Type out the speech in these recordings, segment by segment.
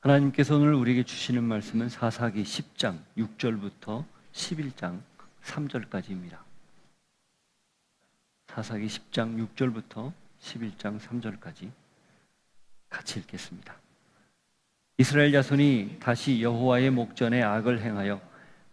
하나님께서 오늘 우리에게 주시는 말씀은 사사기 10장 6절부터 11장 3절까지입니다. 사사기 10장 6절부터 11장 3절까지 같이 읽겠습니다. 이스라엘 자손이 다시 여호와의 목전에 악을 행하여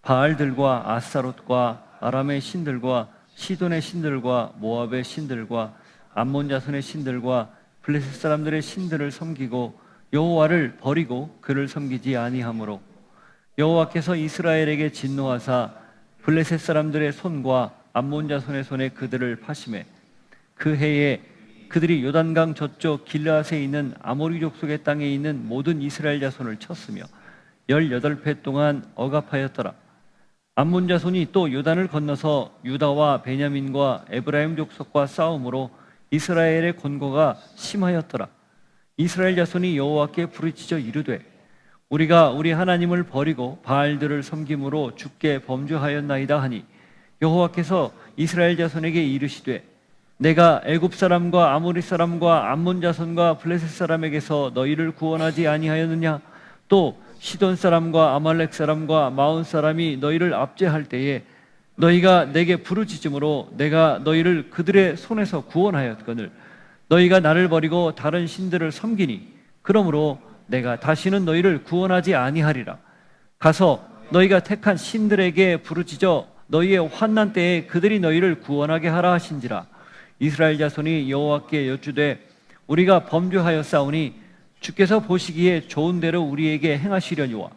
바알들과 아스타롯과 아람의 신들과 시돈의 신들과 모압의 신들과 암몬 자손의 신들과 블레셋 사람들의 신들을 섬기고 여호와를 버리고 그를 섬기지 아니하므로 여호와께서 이스라엘에게 진노하사 블레셋 사람들의 손과 암몬 자손의 손에 그들을 파심해 그 해에 그들이 요단강 저쪽 길르앗에 있는 아모리 족속의 땅에 있는 모든 이스라엘 자손을 쳤으며 18회 동안 억압하였더라. 암몬 자손이 또 요단을 건너서 유다와 베냐민과 에브라임 족속과 싸움으로 이스라엘의 곤고가 심하였더라. 이스라엘 자손이 여호와께 부르짖어 이르되 우리가 우리 하나님을 버리고 바알들을 섬김으로 주께 범죄하였나이다 하니 여호와께서 이스라엘 자손에게 이르시되 내가 애굽 사람과 아모리 사람과 암몬 자손과 블레셋 사람에게서 너희를 구원하지 아니하였느냐? 또 시돈 사람과 아말렉 사람과 마온 사람이 너희를 압제할 때에 너희가 내게 부르짖음으로 내가 너희를 그들의 손에서 구원하였거늘 너희가 나를 버리고 다른 신들을 섬기니 그러므로 내가 다시는 너희를 구원하지 아니하리라. 가서 너희가 택한 신들에게 부르짖어 너희의 환난 때에 그들이 너희를 구원하게 하라 하신지라. 이스라엘 자손이 여호와께 여쭈되 우리가 범죄하였사오니 주께서 보시기에 좋은 대로 우리에게 행하시려니와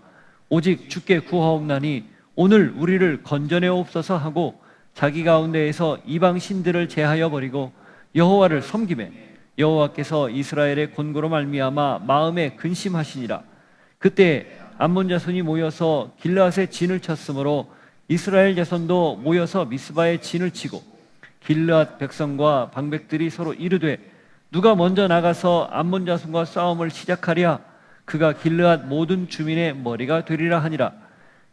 오직 주께 구하옵나니 오늘 우리를 건져내옵소서 하고 자기 가운데에서 이방 신들을 제하여 버리고 여호와를 섬기매 여호와께서 이스라엘의 곤고로 말미암아 마음에 근심하시니라. 그때 암몬 자손이 모여서 길르앗에 진을 쳤으므로 이스라엘 자손도 모여서 미스바에 진을 치고 길르앗 백성과 방백들이 서로 이르되 누가 먼저 나가서 암몬 자손과 싸움을 시작하랴? 그가 길르앗 모든 주민의 머리가 되리라 하니라.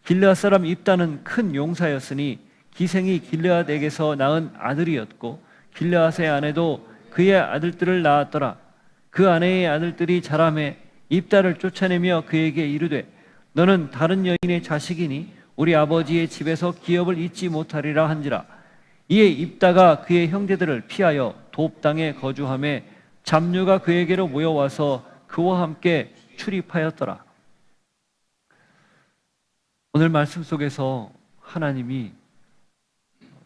길르앗 사람 입다는 큰 용사였으니 기생이 길르앗에게서 낳은 아들이었고 길르앗의 아내도 그의 아들들을 낳았더라. 그 아내의 아들들이 자라매 입다를 쫓아내며 그에게 이르되 너는 다른 여인의 자식이니 우리 아버지의 집에서 기업을 잊지 못하리라 한지라. 이에 입다가 그의 형제들을 피하여 돕 땅에 거주하매 잡류가 그에게로 모여와서 그와 함께 출입하였더라. 오늘 말씀 속에서 하나님이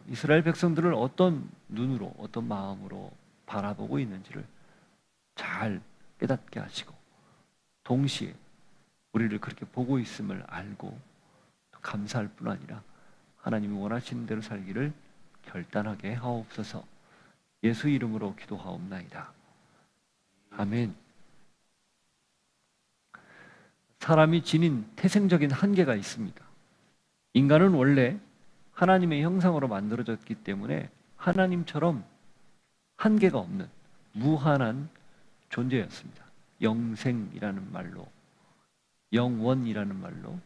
이스라엘 백성들을 어떤 눈으로 어떤 마음으로 바라보고 있는지를 잘 깨닫게 하시고 동시에 우리를 그렇게 보고 있음을 알고 감사할 뿐 아니라 하나님이 원하시는 대로 살기를 결단하게 하옵소서. 예수 이름으로 기도하옵나이다. 아멘. 사람이 지닌 태생적인 한계가 있습니다. 인간은 원래 하나님의 형상으로 만들어졌기 때문에 하나님처럼 한계가 없는 무한한 존재였습니다. 영생이라는 말로, 영원이라는 말로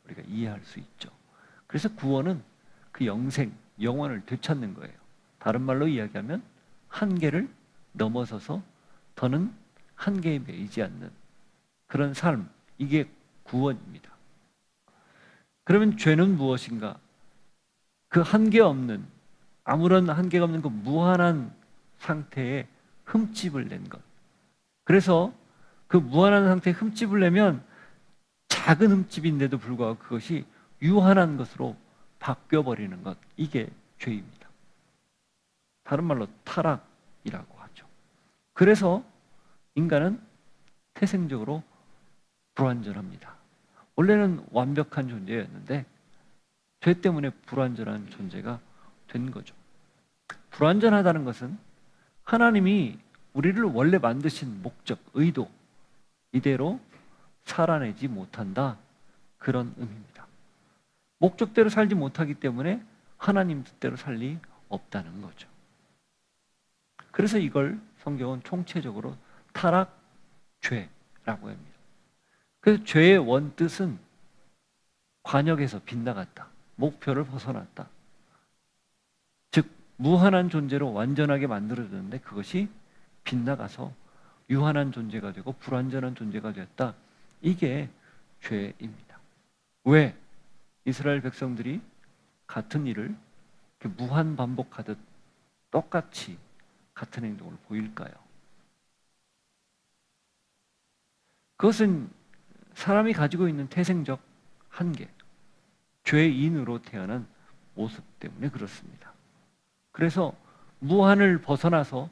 우리가 이해할 수 있죠. 그래서 구원은 그 영생, 영원을 되찾는 거예요. 다른 말로 이야기하면 한계를 넘어서서 더는 한계에 매이지 않는 그런 삶, 이게 구원입니다. 그러면 죄는 무엇인가? 그 한계 없는, 아무런 한계가 없는 그 무한한 상태에 흠집을 낸 것. 그래서 그 무한한 상태에 흠집을 내면 작은 흠집인데도 불구하고 그것이 유한한 것으로 바뀌어버리는 것, 이게 죄입니다. 다른 말로 타락이라고 하죠. 그래서 인간은 태생적으로 불완전합니다. 원래는 완벽한 존재였는데 죄 때문에 불완전한 존재가 된 거죠. 불완전하다는 것은 하나님이 우리를 원래 만드신 목적, 의도 이대로 살아내지 못한다, 그런 의미입니다. 목적대로 살지 못하기 때문에 하나님 뜻대로 살 리 없다는 거죠. 그래서 이걸 성경은 총체적으로 타락, 죄라고 합니다. 그래서 죄의 원뜻은 관역에서 빗나갔다, 목표를 벗어났다. 즉 무한한 존재로 완전하게 만들어졌는데 그것이 빗나가서 유한한 존재가 되고 불완전한 존재가 되었다. 이게 죄입니다. 왜 이스라엘 백성들이 같은 일을 이렇게 무한 반복하듯 똑같이 같은 행동을 보일까요? 그것은 사람이 가지고 있는 태생적 한계, 죄인으로 태어난 모습 때문에 그렇습니다. 그래서 무한을 벗어나서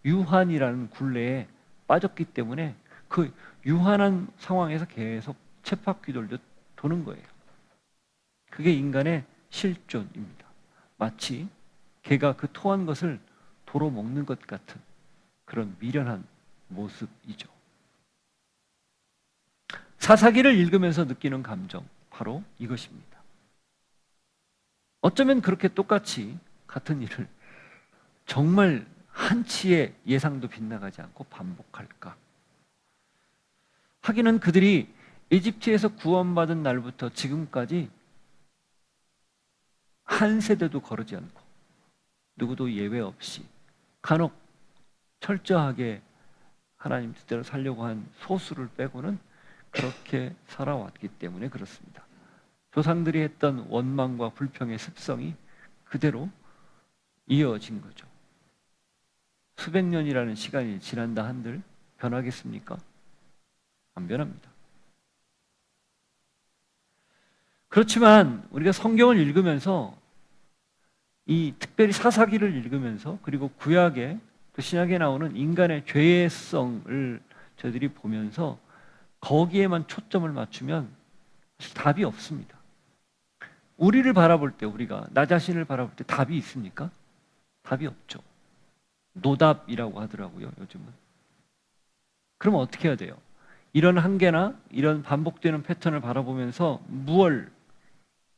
유한이라는 굴레에 빠졌기 때문에 그 유한한 상황에서 계속 쳇바퀴 돌듯 도는 거예요. 그게 인간의 실존입니다. 마치 개가 그 토한 것을 도로 먹는 것 같은 그런 미련한 모습이죠. 사사기를 읽으면서 느끼는 감정, 바로 이것입니다. 어쩌면 그렇게 똑같이 같은 일을 정말 한치의 예상도 빗나가지 않고 반복할까? 하기는 그들이 이집트에서 구원받은 날부터 지금까지 한 세대도 거르지 않고 누구도 예외 없이 간혹 철저하게 하나님 뜻대로 살려고 한 소수를 빼고는 그렇게 살아왔기 때문에 그렇습니다. 조상들이 했던 원망과 불평의 습성이 그대로 이어진 거죠. 수백 년이라는 시간이 지난다 한들 변하겠습니까? 안 변합니다. 그렇지만 우리가 성경을 읽으면서 이 특별히 사사기를 읽으면서 그리고 구약에 또 신약에 나오는 인간의 죄성을 저희들이 보면서 거기에만 초점을 맞추면 사실 답이 없습니다. 우리를 바라볼 때, 우리가 나 자신을 바라볼 때 답이 있습니까? 답이 없죠. 노답이라고 하더라고요, 요즘은. 그러면 어떻게 해야 돼요? 이런 한계나 이런 반복되는 패턴을 바라보면서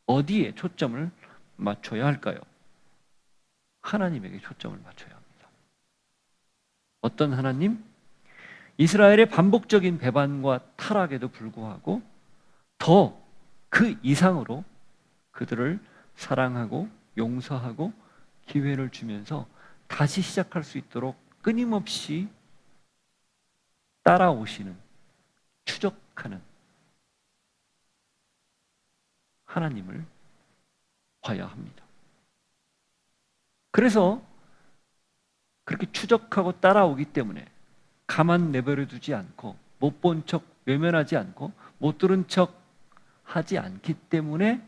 어디에 초점을 맞춰야 할까요? 하나님에게 초점을 맞춰야 합니다. 어떤 하나님? 이스라엘의 반복적인 배반과 타락에도 불구하고 더 그 이상으로 그들을 사랑하고 용서하고 기회를 주면서 다시 시작할 수 있도록 끊임없이 따라오시는, 추적하는 하나님을 봐야 합니다. 그래서 그렇게 추적하고 따라오기 때문에 가만 내버려 두지 않고 못 본 척 외면하지 않고 못 들은 척 하지 않기 때문에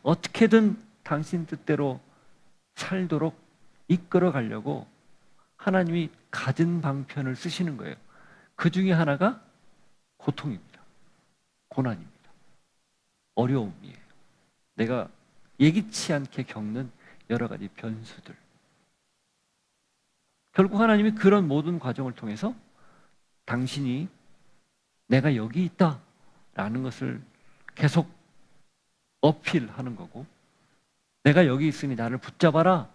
어떻게든 당신 뜻대로 살도록 이끌어 가려고 하나님이 갖은 방편을 쓰시는 거예요. 그 중에 하나가 고통입니다. 고난입니다. 어려움이에요. 내가 예기치 않게 겪는 여러 가지 변수들. 결국 하나님이 그런 모든 과정을 통해서 당신이 내가 여기 있다 라는 것을 계속 어필하는 거고, 내가 여기 있으니 나를 붙잡아라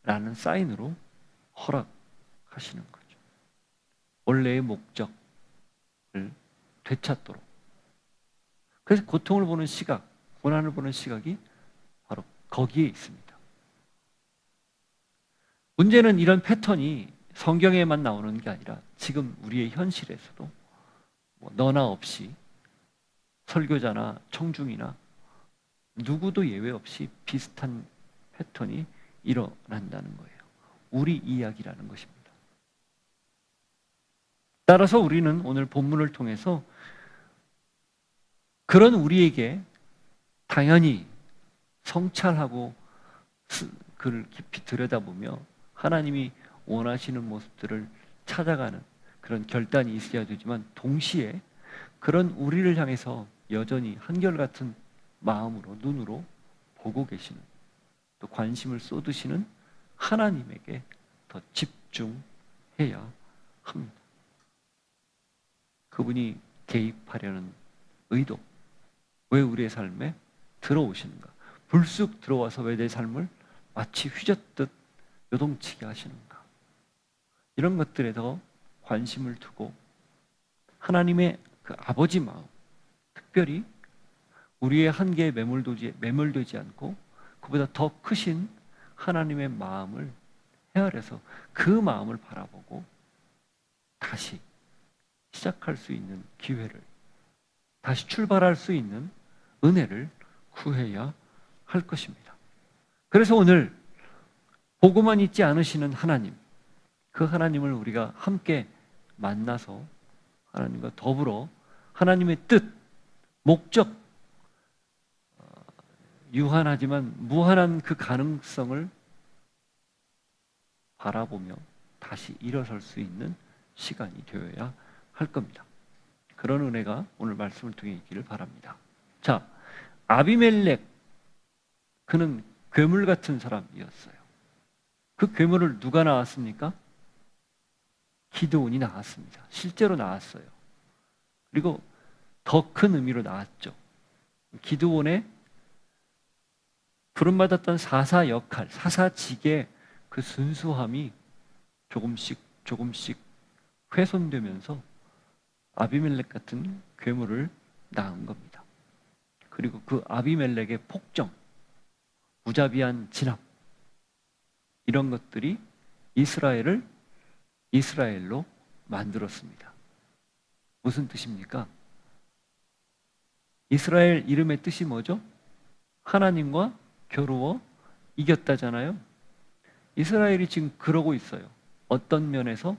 라는 사인으로 허락하시는 거죠. 원래의 목적을 되찾도록. 그래서 고통을 보는 시각, 고난을 보는 시각이 바로 거기에 있습니다. 문제는 이런 패턴이 성경에만 나오는 게 아니라 지금 우리의 현실에서도 너나 없이 설교자나 청중이나 누구도 예외 없이 비슷한 패턴이 일어난다는 거예요. 우리 이야기라는 것입니다. 따라서 우리는 오늘 본문을 통해서 그런 우리에게 당연히 성찰하고 그를 깊이 들여다보며 하나님이 원하시는 모습들을 찾아가는 그런 결단이 있어야 되지만, 동시에 그런 우리를 향해서 여전히 한결같은 마음으로, 눈으로 보고 계시는, 또 관심을 쏟으시는 하나님에게 더 집중해야 합니다. 그분이 개입하려는 의도, 왜 우리의 삶에 들어오시는가? 불쑥 들어와서 왜 내 삶을 마치 휘젓듯 요동치게 하시는가? 이런 것들에 더 관심을 두고 하나님의 그 아버지 마음, 특별히 우리의 한계에 매몰되지 않고 그보다 더 크신 하나님의 마음을 헤아려서 그 마음을 바라보고 다시 시작할 수 있는 기회를 다시 출발할 수 있는 은혜를 구해야 할 것입니다. 그래서 오늘 보고만 있지 않으시는 하나님, 그 하나님을 우리가 함께 만나서 하나님과 더불어 하나님의 뜻, 목적, 유한하지만 무한한 그 가능성을 바라보며 다시 일어설 수 있는 시간이 되어야 할 겁니다. 그런 은혜가 오늘 말씀을 통해 있기를 바랍니다. 자, 아비멜렉, 그는 괴물 같은 사람이었어요. 그 괴물을 누가 낳았습니까? 기드온이 낳았습니다. 실제로 낳았어요. 그리고 더 큰 의미로 낳았죠. 기드온의 부름받았던 사사 역할, 사사직의 그 순수함이 조금씩 훼손되면서 아비멜렉 같은 괴물을 낳은 겁니다. 그리고 그 아비멜렉의 폭정, 무자비한 진압, 이런 것들이 이스라엘을 이스라엘로 만들었습니다. 무슨 뜻입니까? 이스라엘 이름의 뜻이 뭐죠? 하나님과 겨루어 이겼다잖아요. 이스라엘이 지금 그러고 있어요. 어떤 면에서?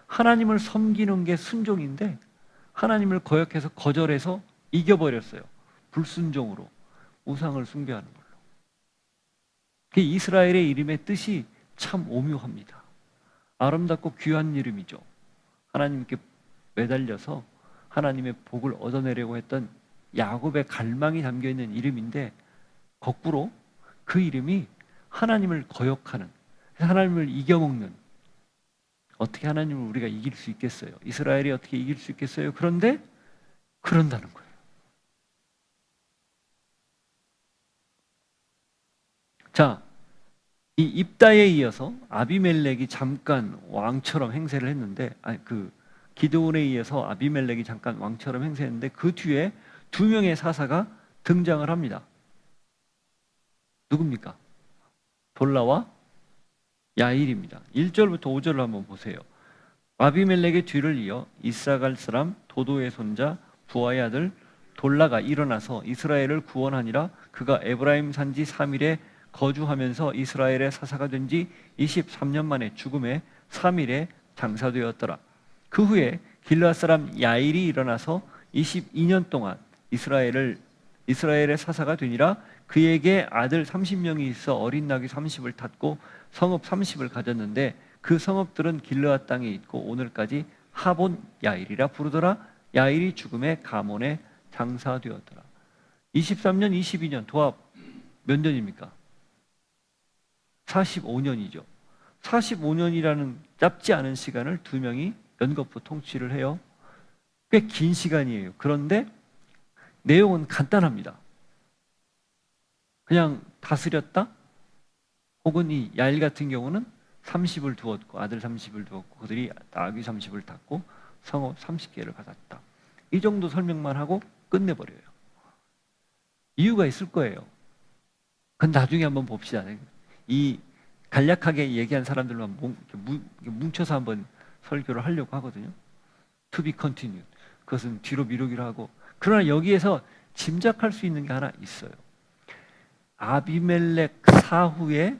하나님을 섬기는 게 순종인데 하나님을 거역해서 거절해서 이겨버렸어요. 불순종으로 우상을 숭배하는 걸로. 그 이스라엘의 이름의 뜻이 참 오묘합니다. 아름답고 귀한 이름이죠. 하나님께 매달려서 하나님의 복을 얻어내려고 했던 야곱의 갈망이 담겨있는 이름인데 거꾸로 그 이름이 하나님을 거역하는, 하나님을 이겨먹는, 어떻게 하나님을 우리가 이길 수 있겠어요? 이스라엘이 어떻게 이길 수 있겠어요? 그런데 그런다는 거예요. 자, 이 입다에 이어서 아비멜렉이 잠깐 왕처럼 행세를 했는데, 기드온에 의해서 아비멜렉이 잠깐 왕처럼 행세했는데 그 뒤에 두 명의 사사가 등장을 합니다. 누굽니까? 돌라와 야일입니다. 1절부터 5절을 한번 보세요. 아비멜렉의 뒤를 이어 이사갈 사람 도도의 손자 부하의 아들 돌라가 일어나서 이스라엘을 구원하니라. 그가 에브라임 산지 3일에 거주하면서 이스라엘의 사사가 된 지 23년 만에 죽음에 3일에 장사되었더라. 그 후에 길르앗 사람 야일이 일어나서 22년 동안 이스라엘의 사사가 되니라. 그에게 아들 30명이 있어 어린 나귀 30을 탔고 성읍 30을 가졌는데 그 성읍들은 길르앗 땅에 있고 오늘까지 하본 야일이라 부르더라. 야일이 죽음에 가몬에 장사되었더라. 23년, 22년 도합 몇 년입니까? 45년이죠. 45년이라는 짧지 않은 시간을 두 명이 연거푸 통치를 해요. 꽤 긴 시간이에요. 그런데 내용은 간단합니다. 그냥 다스렸다? 혹은 이 야일 같은 경우는 30을 두었고 아들 30을 두었고 그들이 나귀 30을 탔고 성읍 30개를 받았다. 이 정도 설명만 하고 끝내버려요. 이유가 있을 거예요. 그건 나중에 한번 봅시다. 이 간략하게 얘기한 사람들만 뭉쳐서 한번 설교를 하려고 하거든요. To be continued. 그것은 뒤로 미루기로 하고. 그러나 여기에서 짐작할 수 있는 게 하나 있어요. 아비멜렉 사후에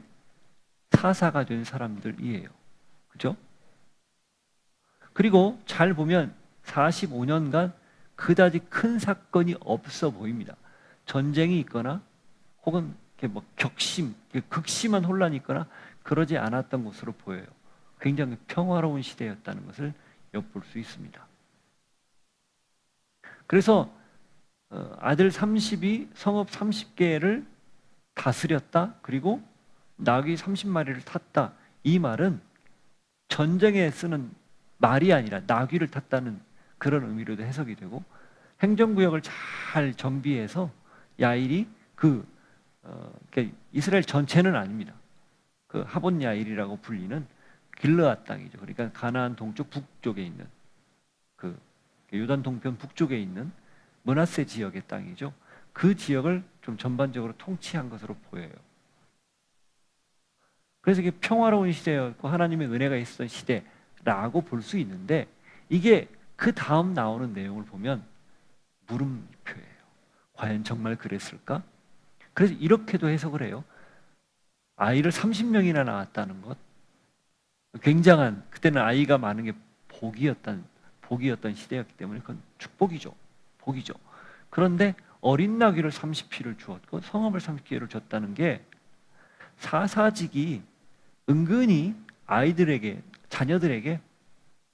사사가 된 사람들이에요. 그죠? 그리고 잘 보면 45년간 그다지 큰 사건이 없어 보입니다. 전쟁이 있거나 혹은 극심한 혼란이 있거나 그러지 않았던 것으로 보여요. 굉장히 평화로운 시대였다는 것을 엿볼 수 있습니다. 그래서 아들 30이 성읍 30개를 다스렸다. 그리고 나귀 30마리를 탔다. 이 말은 전쟁에 쓰는 말이 아니라 나귀를 탔다는 그런 의미로도 해석이 되고 행정구역을 잘 정비해서 야일이 이스라엘 전체는 아닙니다. 그 하본 야일이라고 불리는 길르앗 땅이죠. 그러니까 가나안 동쪽 북쪽에 있는 그 요단 동편 북쪽에 있는 므낫세 지역의 땅이죠. 그 지역을 좀 전반적으로 통치한 것으로 보여요. 그래서 이게 평화로운 시대였고 하나님의 은혜가 있었던 시대라고 볼 수 있는데 이게 그 다음 나오는 내용을 보면 물음표예요. 과연 정말 그랬을까? 그래서 이렇게도 해석을 해요. 아이를 30명이나 낳았다는 것, 굉장한, 그때는 아이가 많은 게 복이었던 시대였기 때문에 그건 축복이죠. 복이죠. 그런데 어린 나귀를 30피를 주었고 성읍을 30개를 줬다는 게 사사직이 은근히 아이들에게, 자녀들에게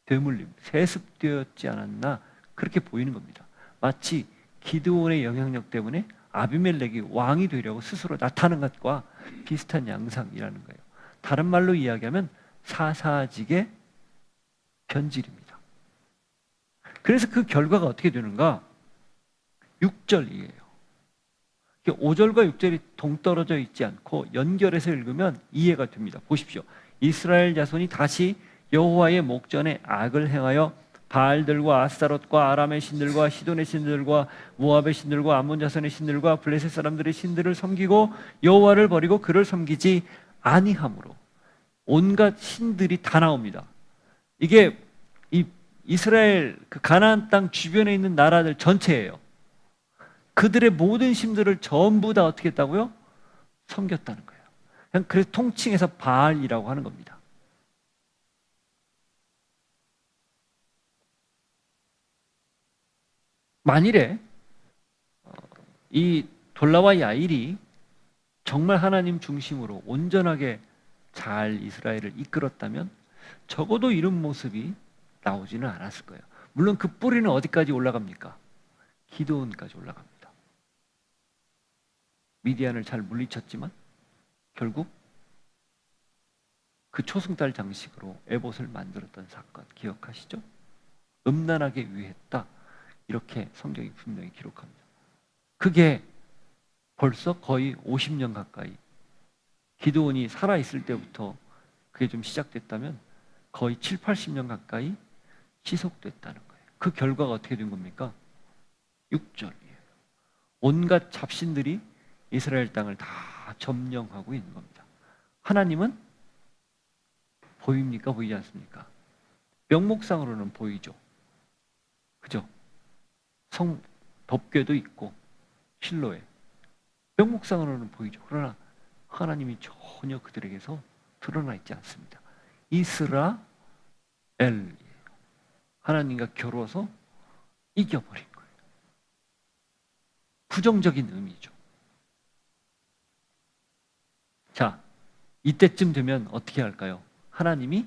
되물림, 세습되었지 않았나, 그렇게 보이는 겁니다. 마치 기드온의 영향력 때문에 아비멜렉이 왕이 되려고 스스로 나타난 것과 비슷한 양상이라는 거예요. 다른 말로 이야기하면 사사직의 변질입니다. 그래서 그 결과가 어떻게 되는가? 6절이에요. 5절과 6절이 동떨어져 있지 않고 연결해서 읽으면 이해가 됩니다. 보십시오. 이스라엘 자손이 다시 여호와의 목전에 악을 행하여 바알들과 아스타롯과 아람의 신들과 시돈의 신들과 모압의 신들과 암몬 자손의 신들과 블레셋 사람들의 신들을 섬기고 여호와를 버리고 그를 섬기지 아니함으로, 온갖 신들이 다 나옵니다. 이게 이 이스라엘 그 가나안 땅 주변에 있는 나라들 전체예요. 그들의 모든 신들을 전부 다 어떻게 했다고요? 섬겼다는 거예요. 그냥 그래서 통칭해서 바알이라고 하는 겁니다. 만일에 이 돌라와 야일이 정말 하나님 중심으로 온전하게 잘 이스라엘을 이끌었다면 적어도 이런 모습이 나오지는 않았을 거예요. 물론 그 뿌리는 어디까지 올라갑니까? 기드온까지 올라갑니다. 미디안을 잘 물리쳤지만 결국 그 초승달 장식으로 에봇을 만들었던 사건 기억하시죠? 음란하게 유해했다, 이렇게 성경이 분명히 기록합니다. 그게 벌써 거의 50년 가까이, 기드온이 살아있을 때부터 그게 좀 시작됐다면 거의 7, 80년 가까이 지속됐다는 거예요. 그 결과가 어떻게 된 겁니까? 6절이에요. 온갖 잡신들이 이스라엘 땅을 다 점령하고 있는 겁니다. 하나님은 보입니까? 보이지 않습니까? 명목상으로는 보이죠. 그죠? 덮개도 있고 실로에 명목상으로는 보이죠. 그러나 하나님이 전혀 그들에게서 드러나 있지 않습니다. 이스라엘, 하나님과 겨루어서 이겨버린 거예요. 부정적인 의미죠. 자, 이때쯤 되면 어떻게 할까요? 하나님이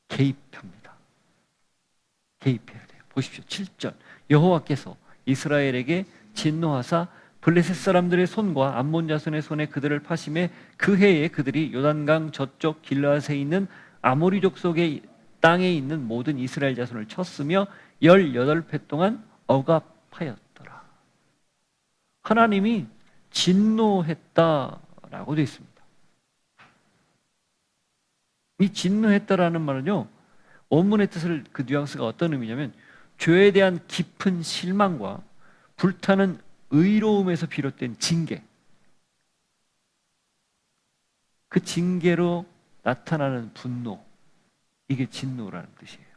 개입합니다. 개입해야 돼요. 보십시오. 7절. 여호와께서 이스라엘에게 진노하사 블레셋 사람들의 손과 암몬 자손의 손에 그들을 파심해 그 해에 그들이 요단강 저쪽 길르앗에 있는 아모리 족속의 땅에 있는 모든 이스라엘 자손을 쳤으며 18회 동안 억압하였더라. 하나님이 진노했다라고 되어 있습니다. 이 진노했다라는 말은요, 원문의 뜻을, 그 뉘앙스가 어떤 의미냐면 죄에 대한 깊은 실망과 불타는 의로움에서 비롯된 징계, 그 징계로 나타나는 분노, 이게 진노라는 뜻이에요.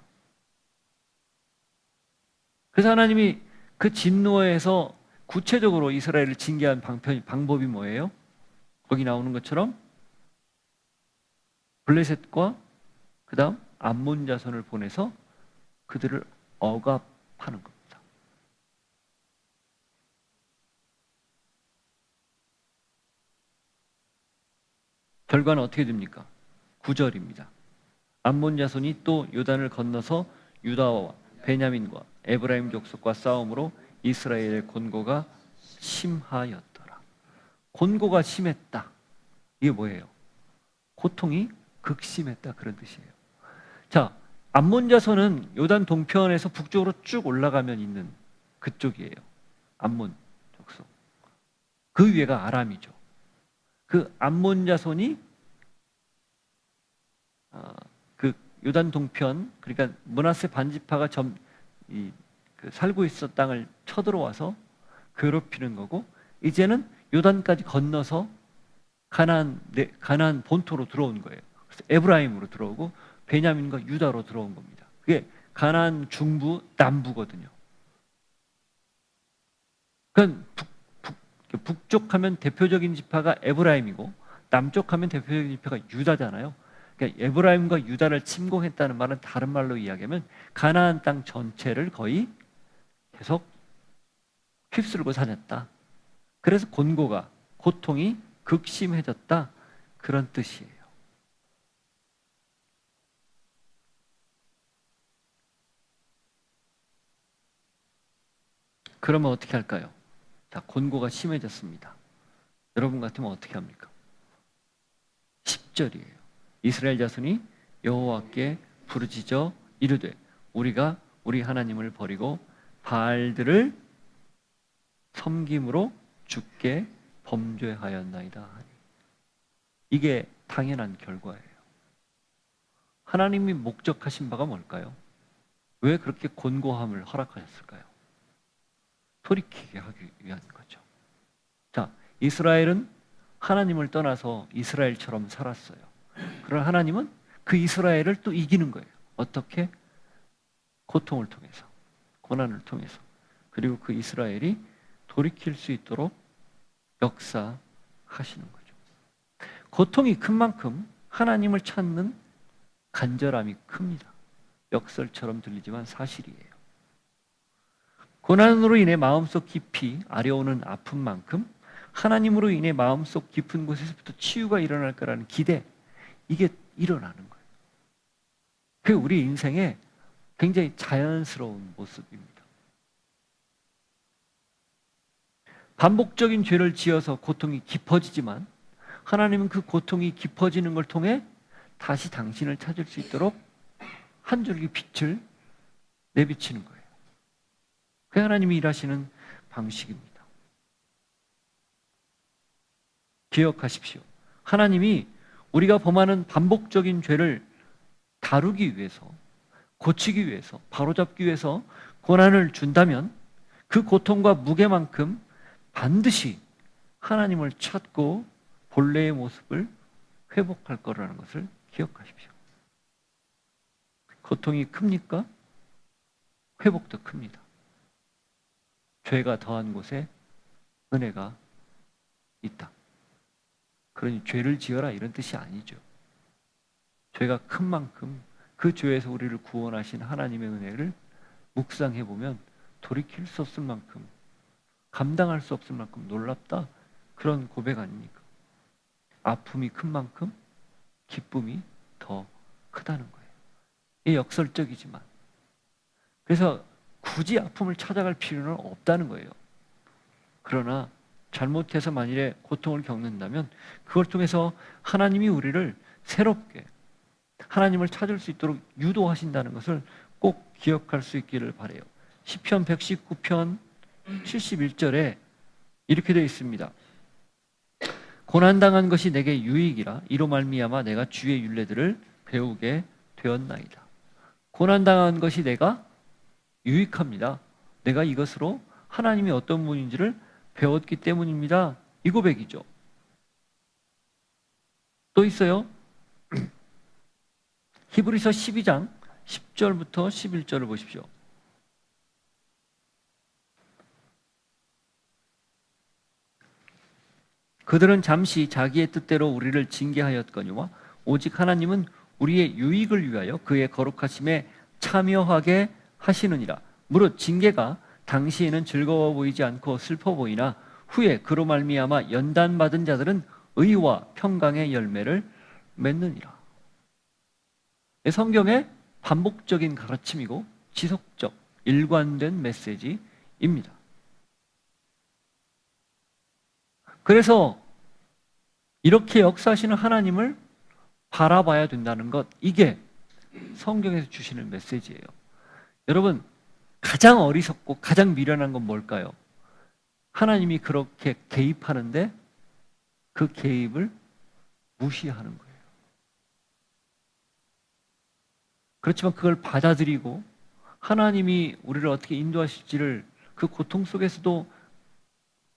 그래서 하나님이 그 진노에서 구체적으로 이스라엘을 징계한 방법이 뭐예요? 거기 나오는 것처럼 블레셋과 그 다음 암몬 자손을 보내서 그들을 억압하는 겁니다. 결과는 어떻게 됩니까? 9절입니다. 암몬 자손이 또 요단을 건너서 유다와 베냐민과 에브라임 족속과 싸움으로 이스라엘의 곤고가 심하였더라. 곤고가 심했다. 이게 뭐예요? 고통이 극심했다, 그런 뜻이에요. 자, 암몬 자손은 요단 동편에서 북쪽으로 쭉 올라가면 있는 그쪽이에요. 암몬 족속. 그 위에가 아람이죠. 그 암몬 자손이 그 요단 동편, 그러니까 므낫세 반지파가 살고 있었던 땅을 쳐들어와서 괴롭히는 거고, 이제는 요단까지 건너서 가나안 본토로 들어온 거예요. 그래서 에브라임으로 들어오고 베냐민과 유다로 들어온 겁니다. 그게 가나안 중부 남부거든요. 그러니까 북쪽 하면 대표적인 지파가 에브라임이고 남쪽 하면 대표적인 지파가 유다잖아요. 그러니까 에브라임과 유다를 침공했다는 말은 다른 말로 이야기하면 가나안 땅 전체를 거의 계속 휩쓸고 다녔다. 그래서 곤고가 고통이 극심해졌다. 그런 뜻이에요. 그러면 어떻게 할까요? 자, 곤고가 심해졌습니다. 여러분 같으면 어떻게 합니까? 10절이에요. 이스라엘 자손이 여호와께 부르짖어 이르되 우리가 우리 하나님을 버리고 바알들을 섬김으로 주께 범죄하였나이다 하니. 이게 당연한 결과예요. 하나님이 목적하신 바가 뭘까요? 왜 그렇게 곤고함을 허락하셨을까요? 돌이키게 하기 위한 거죠. 자, 이스라엘은 하나님을 떠나서 이스라엘처럼 살았어요. 그러나 하나님은 그 이스라엘을 또 이기는 거예요. 어떻게? 고통을 통해서, 고난을 통해서. 그리고 그 이스라엘이 돌이킬 수 있도록 역사하시는 거죠. 고통이 큰 만큼 하나님을 찾는 간절함이 큽니다. 역설처럼 들리지만 사실이에요. 고난으로 인해 마음속 깊이 아려오는 아픔만큼 하나님으로 인해 마음속 깊은 곳에서부터 치유가 일어날 거라는 기대, 이게 일어나는 거예요. 그게 우리 인생의 굉장히 자연스러운 모습입니다. 반복적인 죄를 지어서 고통이 깊어지지만 하나님은 그 고통이 깊어지는 걸 통해 다시 당신을 찾을 수 있도록 한 줄기 빛을 내비치는 거예요. 그 하나님이 일하시는 방식입니다. 기억하십시오. 하나님이 우리가 범하는 반복적인 죄를 다루기 위해서, 고치기 위해서, 바로잡기 위해서 고난을 준다면 그 고통과 무게만큼 반드시 하나님을 찾고 본래의 모습을 회복할 거라는 것을 기억하십시오. 고통이 큽니까? 회복도 큽니다. 죄가 더한 곳에 은혜가 있다. 그러니 죄를 지어라 이런 뜻이 아니죠. 죄가 큰 만큼 그 죄에서 우리를 구원하신 하나님의 은혜를 묵상해 보면 돌이킬 수 없을 만큼, 감당할 수 없을 만큼 놀랍다, 그런 고백 아닙니까? 아픔이 큰 만큼 기쁨이 더 크다는 거예요. 이게 역설적이지만, 그래서 굳이 아픔을 찾아갈 필요는 없다는 거예요. 그러나 잘못해서 만일에 고통을 겪는다면 그걸 통해서 하나님이 우리를 새롭게 하나님을 찾을 수 있도록 유도하신다는 것을 꼭 기억할 수 있기를 바라요. 시편 119편 71절에 이렇게 되어 있습니다. 고난당한 것이 내게 유익이라 이로 말미암아 내가 주의 율례들을 배우게 되었나이다. 고난당한 것이 내가 유익합니다. 내가 이것으로 하나님이 어떤 분인지를 배웠기 때문입니다. 이 고백이죠. 또 있어요. 히브리서 12장 10절부터 11절을 보십시오. 그들은 잠시 자기의 뜻대로 우리를 징계하였거니와 오직 하나님은 우리의 유익을 위하여 그의 거룩하심에 참여하게 하시느니라. 무릇 징계가 당시에는 즐거워 보이지 않고 슬퍼 보이나 후에 그로 말미암아 연단받은 자들은 의와 평강의 열매를 맺느니라. 성경의 반복적인 가르침이고 지속적, 일관된 메시지입니다. 그래서 이렇게 역사하시는 하나님을 바라봐야 된다는 것, 이게 성경에서 주시는 메시지예요. 여러분, 가장 어리석고 가장 미련한 건 뭘까요? 하나님이 그렇게 개입하는데 그 개입을 무시하는 거예요. 그렇지만 그걸 받아들이고 하나님이 우리를 어떻게 인도하실지를 그 고통 속에서도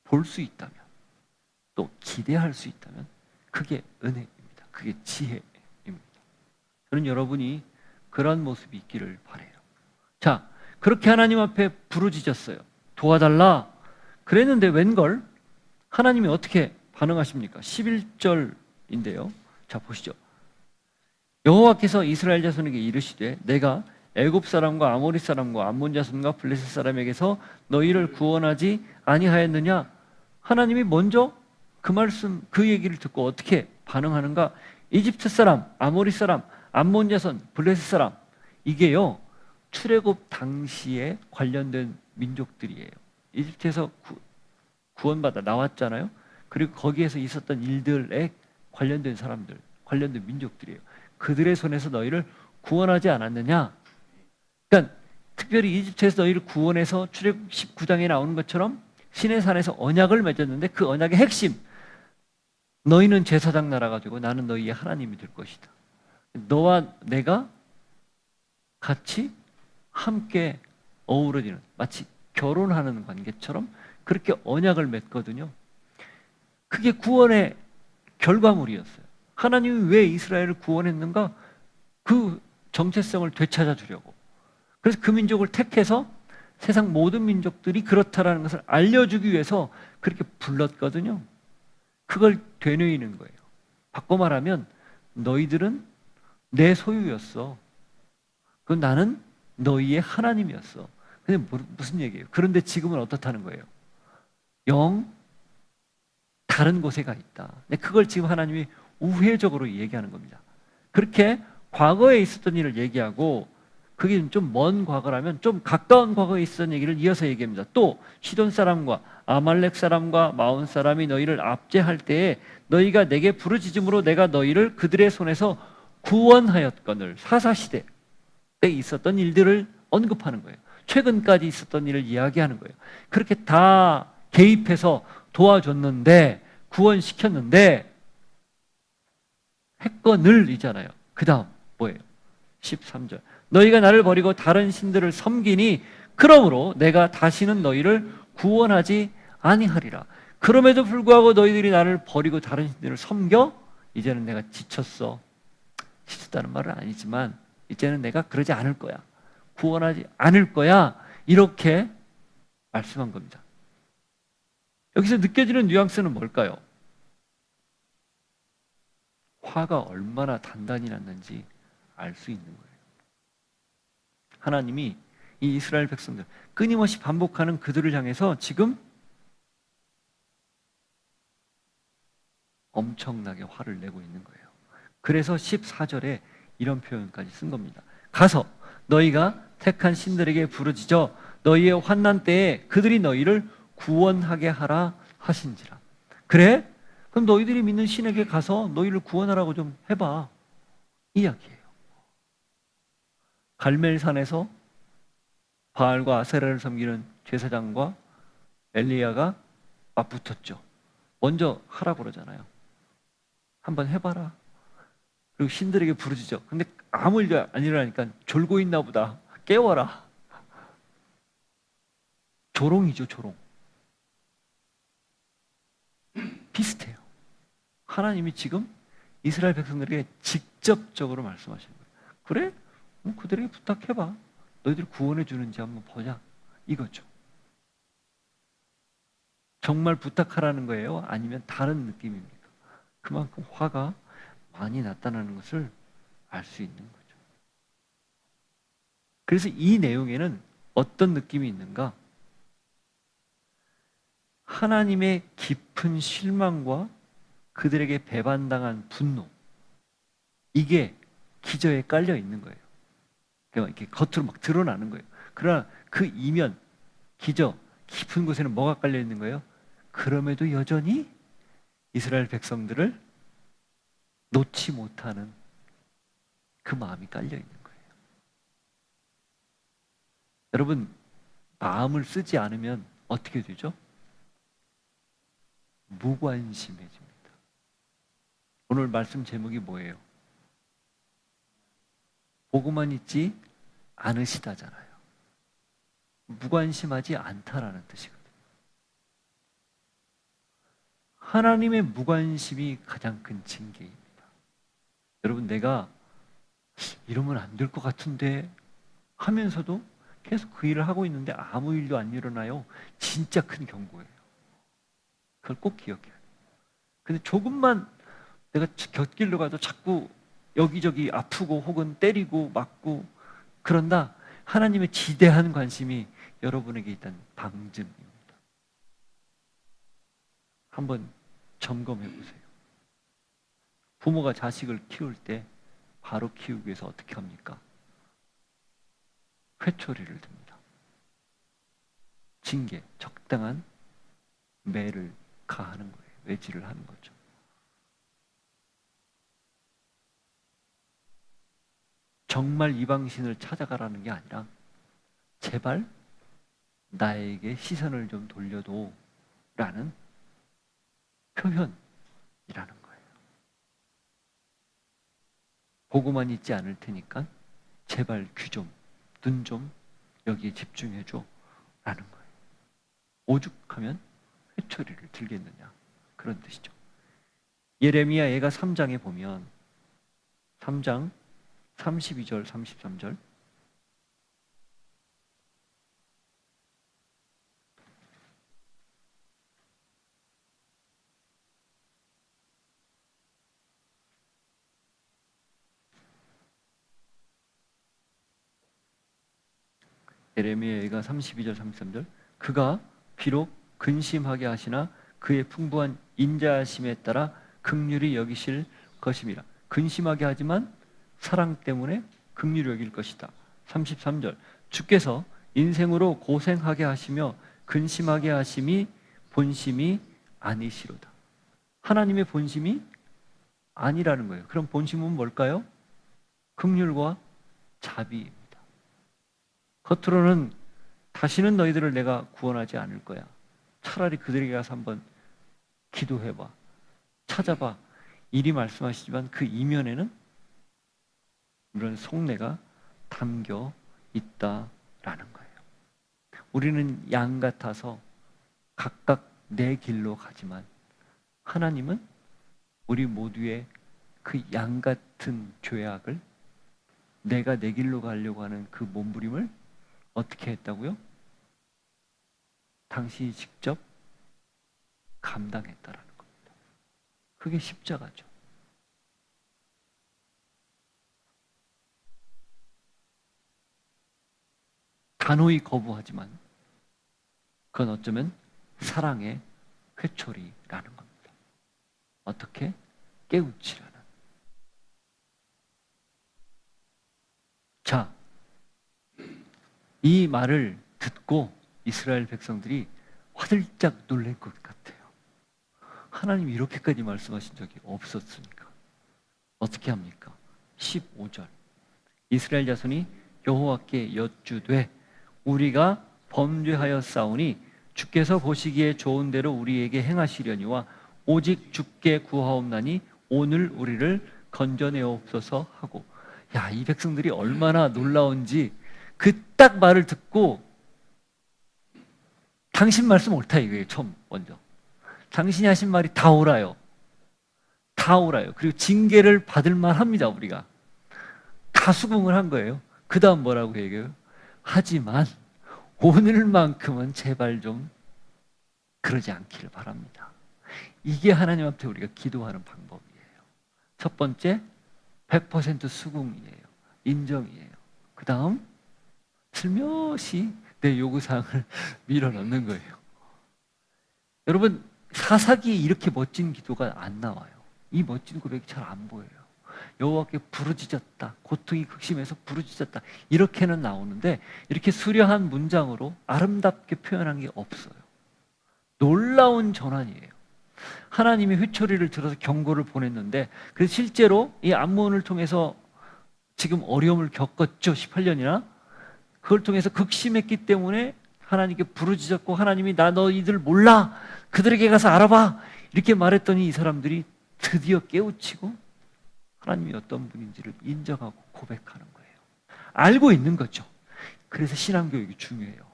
볼 수 있다면, 또 기대할 수 있다면 그게 은혜입니다. 그게 지혜입니다. 저는 여러분이 그런 모습이 있기를 바라요. 자, 그렇게 하나님 앞에 부르짖었어요. 도와달라. 그랬는데 웬걸 하나님이 어떻게 반응하십니까? 11절인데요. 자, 보시죠. 여호와께서 이스라엘 자손에게 이르시되 내가 애굽 사람과 아모리 사람과 암몬 자손과 블레셋 사람에게서 너희를 구원하지 아니하였느냐? 하나님이 먼저 그 말씀, 그 얘기를 듣고 어떻게 반응하는가? 이집트 사람, 아모리 사람, 암몬 자손, 블레셋 사람, 이게요 출애굽 당시에 관련된 민족들이에요. 이집트에서 구원받아 나왔잖아요. 그리고 거기에서 있었던 일들에 관련된 사람들, 관련된 민족들이에요. 그들의 손에서 너희를 구원하지 않았느냐? 그러니까 특별히 이집트에서 너희를 구원해서 출애굽 19장에 나오는 것처럼 시내산에서 언약을 맺었는데 그 언약의 핵심, 너희는 제사장 나라 가지고 나는 너희의 하나님이 될 것이다. 너와 내가 같이 함께 어우러지는, 마치 결혼하는 관계처럼 그렇게 언약을 맺거든요. 그게 구원의 결과물이었어요. 하나님이 왜 이스라엘을 구원했는가? 그 정체성을 되찾아 주려고. 그래서 그 민족을 택해서 세상 모든 민족들이 그렇다라는 것을 알려주기 위해서 그렇게 불렀거든요. 그걸 되뇌이는 거예요. 바꿔 말하면 너희들은 내 소유였어. 그 나는 너희의 하나님이었어. 근데 무슨 얘기예요? 그런데 지금은 어떻다는 거예요? 영 다른 곳에 가 있다. 그걸 지금 하나님이 우회적으로 얘기하는 겁니다. 그렇게 과거에 있었던 일을 얘기하고, 그게 좀 먼 과거라면 좀 가까운 과거에 있었던 얘기를 이어서 얘기합니다. 또 시돈 사람과 아말렉 사람과 마온 사람이 너희를 압제할 때에 너희가 내게 부르짖음으로 내가 너희를 그들의 손에서 구원하였거늘. 사사시대에 있었던 일들을 언급하는 거예요. 최근까지 있었던 일을 이야기하는 거예요. 그렇게 다 개입해서 도와줬는데, 구원시켰는데 했거늘이잖아요. 그 다음 뭐예요? 13절. 너희가 나를 버리고 다른 신들을 섬기니 그러므로 내가 다시는 너희를 구원하지 아니하리라. 그럼에도 불구하고 너희들이 나를 버리고 다른 신들을 섬겨? 이제는 내가 지쳤어. 지쳤다는 말은 아니지만 이제는 내가 그러지 않을 거야. 구원하지 않을 거야. 이렇게 말씀한 겁니다. 여기서 느껴지는 뉘앙스는 뭘까요? 화가 얼마나 단단히 났는지 알 수 있는 거예요. 하나님이 이 이스라엘 백성들, 끊임없이 반복하는 그들을 향해서 지금 엄청나게 화를 내고 있는 거예요. 그래서 14절에 이런 표현까지 쓴 겁니다. 가서 너희가 택한 신들에게 부르짖어 너희의 환난 때에 그들이 너희를 구원하게 하라 하신지라. 그래? 그럼 너희들이 믿는 신에게 가서 너희를 구원하라고 좀 해봐. 이야기예요. 갈멜산에서 바알과 아세라를 섬기는 제사장과 엘리야가 맞붙었죠. 먼저 하라고 그러잖아요. 한번 해봐라. 그리고 신들에게 부르짖어. 근데 아무 일도 안 일어나니까 졸고 있나 보다. 깨워라. 조롱이죠, 조롱. 비슷해요. 하나님이 지금 이스라엘 백성들에게 직접적으로 말씀하시는 거예요. 그래? 그들에게 부탁해봐. 너희들 구원해 주는지 한번 보자. 이거죠. 정말 부탁하라는 거예요? 아니면 다른 느낌입니까? 그만큼 화가 많이 났다는 것을 알 수 있는 거죠. 그래서 이 내용에는 어떤 느낌이 있는가? 하나님의 깊은 실망과 그들에게 배반당한 분노, 이게 기저에 깔려 있는 거예요. 이렇게 겉으로 막 드러나는 거예요. 그러나 그 이면, 기저 깊은 곳에는 뭐가 깔려 있는 거예요? 그럼에도 여전히 이스라엘 백성들을 놓지 못하는 그 마음이 깔려 있는 거예요. 여러분, 마음을 쓰지 않으면 어떻게 되죠? 무관심해집니다. 오늘 말씀 제목이 뭐예요? 보고만 있지 않으시다잖아요. 무관심하지 않다라는 뜻이거든요. 하나님의 무관심이 가장 큰 징계입니다. 여러분, 내가 이러면 안 될 것 같은데 하면서도 계속 그 일을 하고 있는데 아무 일도 안 일어나요. 진짜 큰 경고예요. 그걸 꼭 기억해야 돼요. 근데 조금만 내가 곁길로 가도 자꾸 여기저기 아프고 혹은 때리고 맞고 그런다, 하나님의 지대한 관심이 여러분에게 있다는 방증입니다. 한번 점검해 보세요. 부모가 자식을 키울 때 바로 키우기 위해서 어떻게 합니까? 회초리를 듭니다. 징계, 적당한 매를 가하는 거예요. 외지를 하는 거죠. 정말 이방신을 찾아가라는 게 아니라 제발 나에게 시선을 좀 돌려도 라는 표현이라는 거예요. 보고만 있지 않을 테니까 제발 귀 좀, 눈 좀 여기에 집중해줘 라는 거예요. 오죽하면 회초리를 들겠느냐, 그런 뜻이죠. 예레미야 예가 3장에 보면 3장 32절 33절 예레미야 예가 32절 33절 그가 비록 근심하게 하시나 그의 풍부한 인자하심에 따라 긍휼히 여기실 것임이라. 근심하게 하지만 사랑 때문에 긍휼히 여길 것이다. 33절 주께서 인생으로 고생하게 하시며 근심하게 하심이 본심이 아니시로다. 하나님의 본심이 아니라는 거예요. 그럼 본심은 뭘까요? 긍휼과 자비입니다. 겉으로는 다시는 너희들을 내가 구원하지 않을 거야. 차라리 그들에게 가서 한번 기도해봐, 찾아봐, 이리 말씀하시지만 그 이면에는 이런 속내가 담겨 있다라는 거예요. 우리는 양 같아서 각각 내 길로 가지만 하나님은 우리 모두의 그 양 같은 죄악을, 내가 내 길로 가려고 하는 그 몸부림을 어떻게 했다고요? 당신이 직접 감당했다라는 겁니다. 그게 십자가죠. 단호히 거부하지만 그건 어쩌면 사랑의 회초리라는 겁니다. 어떻게? 깨우치라는. 자, 이 말을 듣고 이스라엘 백성들이 화들짝 놀랄 것 같아요. 하나님이 이렇게까지 말씀하신 적이 없었으니까. 어떻게 합니까? 15절 이스라엘 자손이 여호와께 여쭈되 우리가 범죄하여 싸우니 주께서 보시기에 좋은 대로 우리에게 행하시려니와 오직 주께 구하옵나니 오늘 우리를 건져내옵소서 하고. 야, 이 백성들이 얼마나 놀라운지 그 딱 말을 듣고 당신 말씀 옳다 이거예요. 처음 먼저 당신이 하신 말이 다 옳아요. 다 옳아요. 그리고 징계를 받을 만합니다. 우리가 다 수긍을 한 거예요. 그 다음 뭐라고 얘기해요? 하지만 오늘만큼은 제발 좀 그러지 않기를 바랍니다. 이게 하나님 앞에 우리가 기도하는 방법이에요. 첫 번째 100% 수긍이에요. 인정이에요. 그 다음 슬며시 내 요구사항을 밀어넣는 거예요. 여러분, 사사기에 이렇게 멋진 기도가 안 나와요. 이 멋진 고백이 잘 안 보여요. 여호와께 부르짖었다, 고통이 극심해서 부르짖었다, 이렇게는 나오는데 이렇게 수려한 문장으로 아름답게 표현한 게 없어요. 놀라운 전환이에요. 하나님이 회초리를 들어서 경고를 보냈는데 그래서 실제로 이 암몬을 통해서 지금 어려움을 겪었죠. 18년이나. 그걸 통해서 극심했기 때문에 하나님께 부르짖었고 하나님이 나 너희들 몰라, 그들에게 가서 알아봐, 이렇게 말했더니 이 사람들이 드디어 깨우치고 하나님이 어떤 분인지를 인정하고 고백하는 거예요. 알고 있는 거죠. 그래서 신앙교육이 중요해요.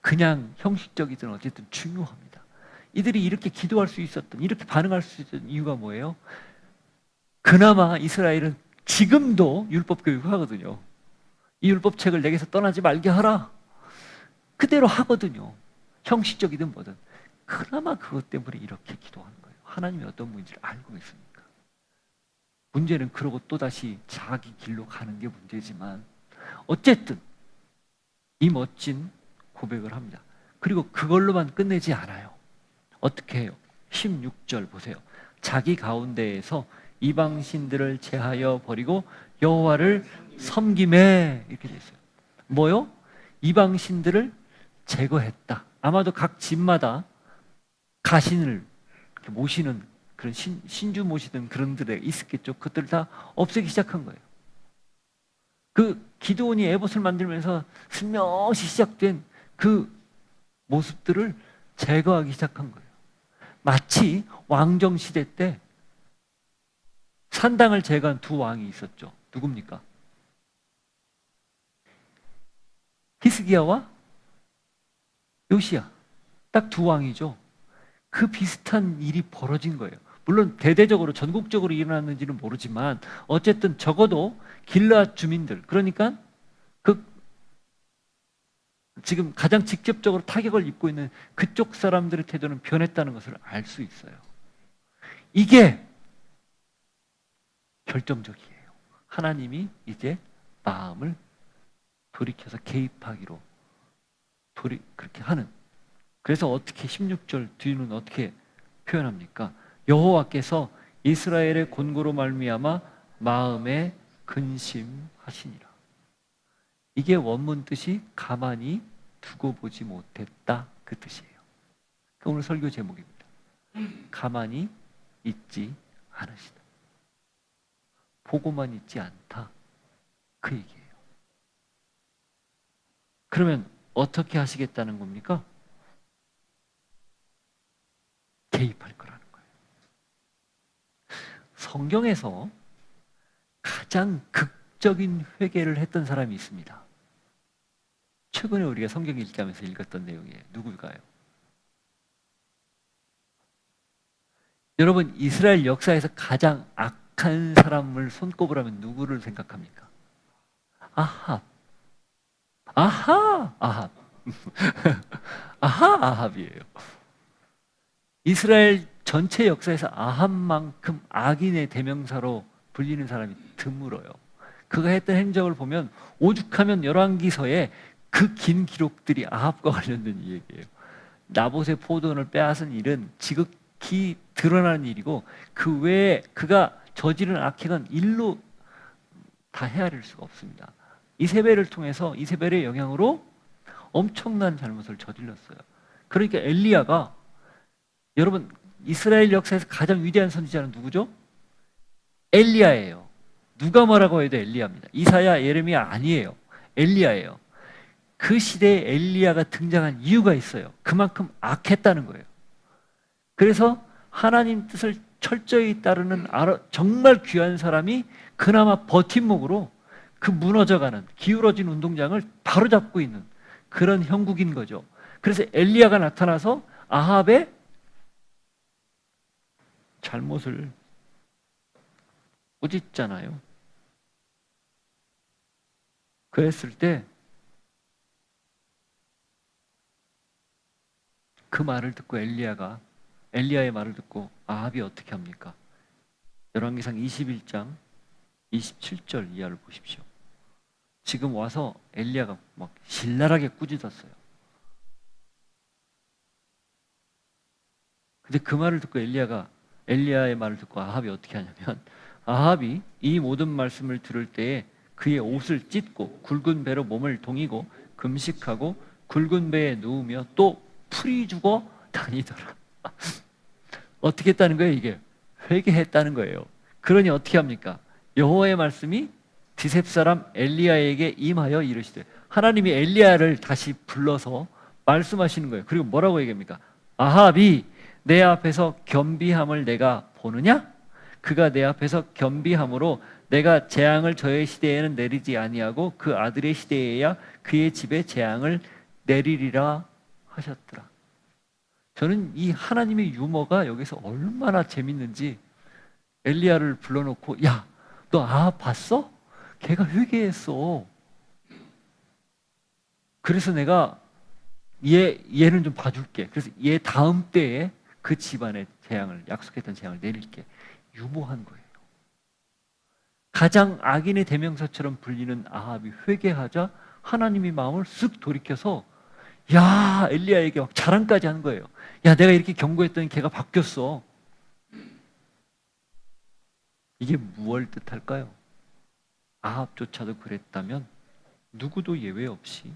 그냥 형식적이든 어쨌든 중요합니다. 이들이 이렇게 기도할 수 있었던, 이렇게 반응할 수 있었던 이유가 뭐예요? 그나마 이스라엘은 지금도 율법 교육을 하거든요. 이 율법책을 내게서 떠나지 말게 하라, 그대로 하거든요. 형식적이든 뭐든. 그나마 그것 때문에 이렇게 기도하는 거예요. 하나님이 어떤 분인지를 알고 있으니까. 문제는 그러고 또다시 자기 길로 가는 게 문제지만 어쨌든 이 멋진 고백을 합니다. 그리고 그걸로만 끝내지 않아요. 어떻게 해요? 16절 보세요. 자기 가운데에서 이방신들을 제하여 버리고 여호와를 섬김에, 이렇게 돼 있어요. 뭐요? 이방신들을 제거했다. 아마도 각 집마다 가신을 이렇게 모시는 그런 신주 모시던 그런 들에 있었겠죠. 그것들 다 없애기 시작한 거예요. 그 기드온이 에봇을 만들면서 슬며시 시작된 그 모습들을 제거하기 시작한 거예요. 마치 왕정 시대 때 산당을 제거한 두 왕이 있었죠. 누굽니까? 히스기야와 요시야. 딱 두 왕이죠. 그 비슷한 일이 벌어진 거예요. 물론 대대적으로 전국적으로 일어났는지는 모르지만 어쨌든 적어도 길르앗 주민들, 그러니까 그 지금 가장 직접적으로 타격을 입고 있는 그쪽 사람들의 태도는 변했다는 것을 알 수 있어요. 이게 결정적이에요. 하나님이 이제 마음을 돌이켜서 개입하기로 그렇게 하는. 그래서 어떻게 16절 뒤는 어떻게 표현합니까? 여호와께서 이스라엘의 곤고로 말미암아 마음에 근심하시니라. 이게 원문 뜻이 가만히 두고 보지 못했다, 그 뜻이에요. 오늘 설교 제목입니다. 가만히 있지 않으시다. 보고만 있지 않다, 그 얘기예요. 그러면 어떻게 하시겠다는 겁니까? 개입할 거라는 거예요. 성경에서 가장 극적인 회개를 했던 사람이 있습니다. 최근에 우리가 성경 읽기하면서 읽었던 내용이에요. 누굴까요? 여러분, 이스라엘 역사에서 가장 악한 사람을 손꼽으라면 누구를 생각합니까? 아합. 아합. 아합이에요. 이스라엘 전체 역사에서 아합만큼 악인의 대명사로 불리는 사람이 드물어요. 그가 했던 행적을 보면 오죽하면 열왕기서에 그 긴 기록들이 아합과 관련된 얘기예요. 나봇의 포도원을 빼앗은 일은 지극히 드러나는 일이고 그 외에 그가 저지른 악행은 일로 다 헤아릴 수가 없습니다. 이세벨을 통해서, 이세벨의 영향으로 엄청난 잘못을 저질렀어요. 그러니까 엘리야가, 여러분, 이스라엘 역사에서 가장 위대한 선지자는 누구죠? 엘리야예요. 누가 뭐라고 해도 엘리야입니다. 이사야, 예레미야 아니에요. 엘리야예요. 그 시대에 엘리야가 등장한 이유가 있어요. 그만큼 악했다는 거예요. 그래서 하나님 뜻을 철저히 따르는 정말 귀한 사람이 그나마 버팀목으로 그 무너져가는, 기울어진 운동장을 바로잡고 있는 그런 형국인 거죠. 그래서 엘리야가 나타나서 아합의 잘못을 꾸짖잖아요. 그랬을 때 그 말을 듣고 엘리야의 말을 듣고 아합이 어떻게 합니까? 열왕기상 21장 27절 이하를 보십시오. 지금 와서 엘리야가 막 신랄하게 꾸짖었어요. 근데 그 말을 듣고 엘리야의 말을 듣고 아합이 어떻게 하냐면, 아합이 이 모든 말씀을 들을 때에 그의 옷을 찢고 굵은 배로 몸을 동이고 금식하고 굵은 배에 누우며 또 풀이 죽어 다니더라. 어떻게 했다는 거예요? 이게 회개했다는 거예요. 그러니 어떻게 합니까? 여호와의 말씀이 디셉 사람 엘리야에게 임하여 이르시되, 하나님이 엘리야를 다시 불러서 말씀하시는 거예요. 그리고 뭐라고 얘기합니까? 아합이 내 앞에서 겸비함을 내가 보느냐? 그가 내 앞에서 겸비함으로 내가 재앙을 저의 시대에는 내리지 아니하고 그 아들의 시대에야 그의 집에 재앙을 내리리라 하셨더라. 저는 이 하나님의 유머가 여기서 얼마나 재밌는지, 엘리야를 불러놓고, 야, 너 아합 봤어? 걔가 회개했어. 그래서 내가 얘는 좀 봐줄게. 그래서 얘 다음 때에 그 집안의 재앙을, 약속했던 재앙을 내릴게. 유보한 거예요. 가장 악인의 대명사처럼 불리는 아합이 회개하자 하나님이 마음을 쓱 돌이켜서 야, 엘리야에게 막 자랑까지 한 거예요. 야, 내가 이렇게 경고했더니 걔가 바뀌었어. 이게 무엇을 뜻할까요? 아합조차도 그랬다면 누구도 예외 없이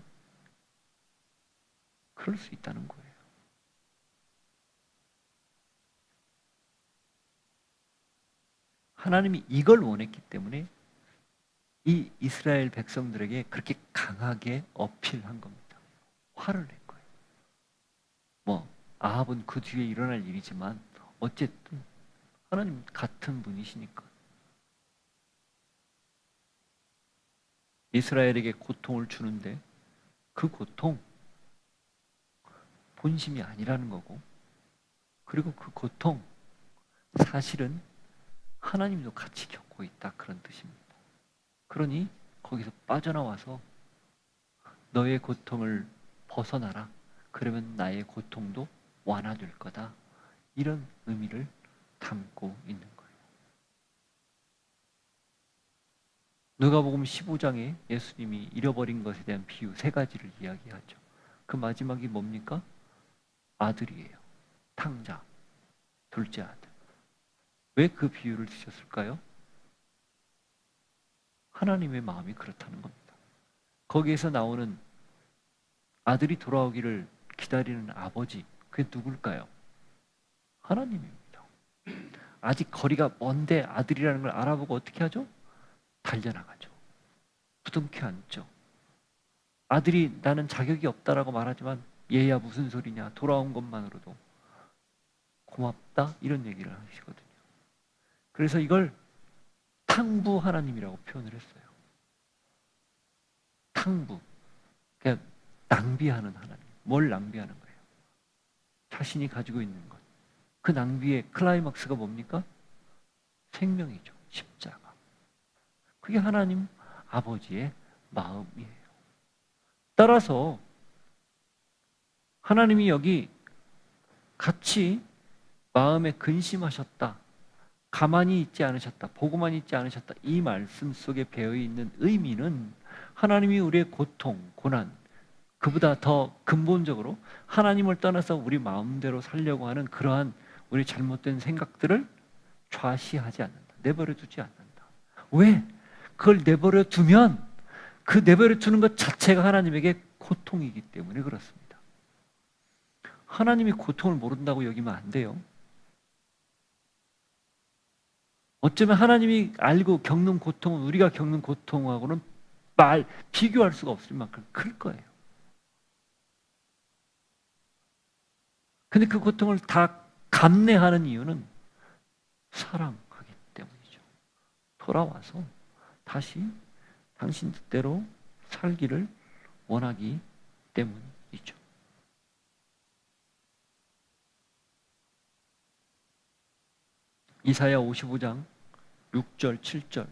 그럴 수 있다는 거예요. 하나님이 이걸 원했기 때문에 이 이스라엘 백성들에게 그렇게 강하게 어필한 겁니다. 화를 낸 거예요. 뭐 아합은 그 뒤에 일어날 일이지만 어쨌든 하나님 같은 분이시니까 이스라엘에게 고통을 주는데 그 고통 본심이 아니라는 거고, 그리고 그 고통 사실은 하나님도 같이 겪고 있다, 그런 뜻입니다. 그러니 거기서 빠져나와서 너의 고통을 벗어나라. 그러면 나의 고통도 완화될 거다. 이런 의미를 담고 있는 거예요. 누가복음 15장에 예수님이 잃어버린 것에 대한 비유 3가지를 이야기하죠. 그 마지막이 뭡니까? 아들이에요. 탕자, 둘째 아들. 왜 그 비유를 쓰셨을까요? 하나님의 마음이 그렇다는 겁니다. 거기에서 나오는 아들이 돌아오기를 기다리는 아버지, 그게 누굴까요? 하나님입니다. 아직 거리가 먼데 아들이라는 걸 알아보고 어떻게 하죠? 달려나가죠. 부둥켜 안죠. 아들이 나는 자격이 없다라고 말하지만 얘야 무슨 소리냐, 돌아온 것만으로도 고맙다, 이런 얘기를 하시거든요. 그래서 이걸 탕부 하나님이라고 표현을 했어요. 탕부, 그냥 낭비하는 하나님. 뭘 낭비하는 거예요? 자신이 가지고 있는 것. 그 낭비의 클라이막스가 뭡니까? 생명이죠. 십자가. 그게 하나님 아버지의 마음이에요. 따라서 하나님이 여기 같이 마음에 근심하셨다, 가만히 있지 않으셨다, 보고만 있지 않으셨다, 이 말씀 속에 배어있는 의미는 하나님이 우리의 고통, 고난, 그보다 더 근본적으로 하나님을 떠나서 우리 마음대로 살려고 하는 그러한 우리 잘못된 생각들을 좌시하지 않는다. 내버려 두지 않는다. 왜? 그걸 내버려 두면 그 내버려 두는 것 자체가 하나님에게 고통이기 때문에 그렇습니다. 하나님이 고통을 모른다고 여기면 안 돼요. 어쩌면 하나님이 알고 겪는 고통은 우리가 겪는 고통하고는 비교할 수가 없을 만큼 클 거예요. 근데 그 고통을 다 감내하는 이유는 사랑하기 때문이죠. 돌아와서 다시 당신 뜻대로 살기를 원하기 때문이죠. 이사야 55장 6절, 7절.